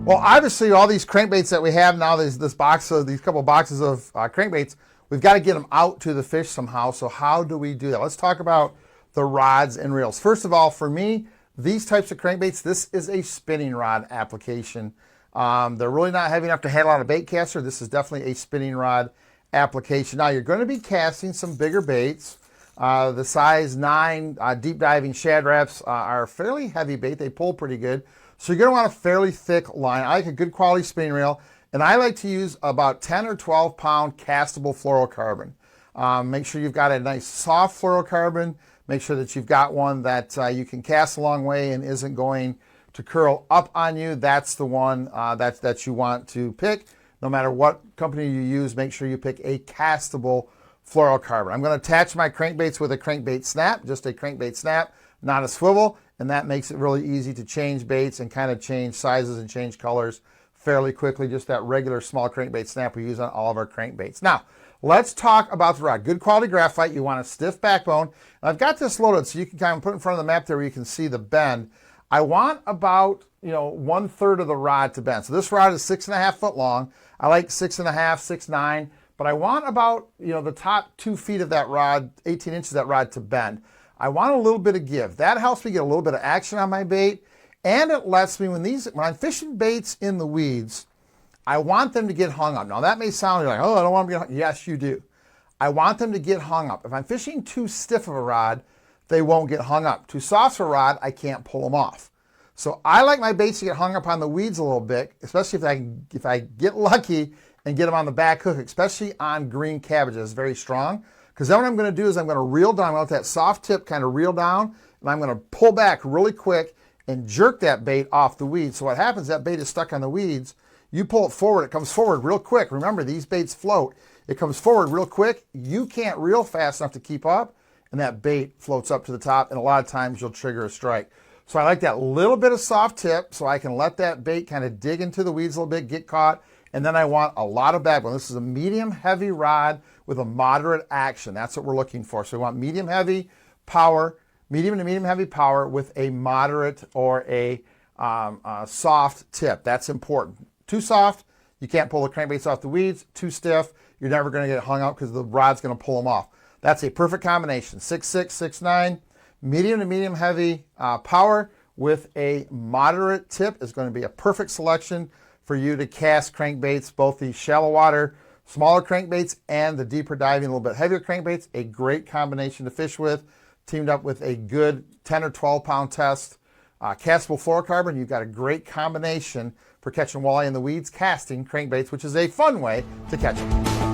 Well, obviously, all these crankbaits that we have now, these couple boxes of crankbaits, we've got to get them out to the fish somehow. So how do we do that? Let's talk about the rods and reels. First of all, for me, these types of crankbaits, this is a spinning rod application. They're really not heavy enough to handle on a bait caster. This is definitely a spinning rod application. Now, you're going to be casting some bigger baits. The size 9 deep diving Shad Raps are fairly heavy bait. They pull pretty good. So you're going to want a fairly thick line. I like a good quality spinning reel, and I like to use about 10 or 12 pound castable fluorocarbon. Make sure you've got a nice soft fluorocarbon. Make sure that you've got one that you can cast a long way and isn't going to curl up on you. That's the one that you want to pick. No matter what company you use, make sure you pick a castable fluorocarbon. I'm going to attach my crankbaits with a crankbait snap, just a crankbait snap, not a swivel, and that makes it really easy to change baits and kind of change sizes and change colors fairly quickly. Just that regular small crankbait snap we use on all of our crankbaits. Now, let's talk about the rod. Good quality graphite. You want a stiff backbone. And I've got this loaded so you can kind of put in front of the map there where you can see the bend. I want about 1/3 of the rod to bend. So this rod is 6.5 foot long. I like 6.5, 6'9", but I want about the top 2 feet of that rod, 18 inches of that rod to bend. I want a little bit of give. That helps me get a little bit of action on my bait, and it lets me, when I'm fishing baits in the weeds, I want them to get hung up. Now that may sound like, oh, I don't want them to get hung up. Yes, you do. I want them to get hung up. If I'm fishing too stiff of a rod, they won't get hung up. Too soft of a rod, I can't pull them off. So I like my baits to get hung up on the weeds a little bit, especially if I get lucky and get them on the back hook, especially on green cabbage. It's very strong. Because then what I'm going to do is I'm going to reel down. I'm going to let that soft tip kind of reel down, and I'm going to pull back really quick and jerk that bait off the weeds. So what happens, that bait is stuck on the weeds. You pull it forward, it comes forward real quick. Remember, these baits float. It comes forward real quick. You can't reel fast enough to keep up, and that bait floats up to the top, and a lot of times you'll trigger a strike. So I like that little bit of soft tip so I can let that bait kind of dig into the weeds a little bit, get caught, and then I want a lot of backbone. This is a medium heavy rod with a moderate action. That's what we're looking for. So we want medium heavy power, medium to medium heavy power with a moderate or a soft tip. That's important. Too soft, you can't pull the crankbaits off the weeds. Too stiff, you're never going to get hung up because the rod's going to pull them off. That's a perfect combination. 6'6", 6'9", medium to medium heavy power with a moderate tip is going to be a perfect selection for you to cast crankbaits, both the shallow water, smaller crankbaits, and the deeper diving, a little bit heavier crankbaits. A great combination to fish with, teamed up with a good 10 or 12 pound test castable fluorocarbon. You've got a great combination for catching walleye in the weeds, casting crankbaits, which is a fun way to catch them.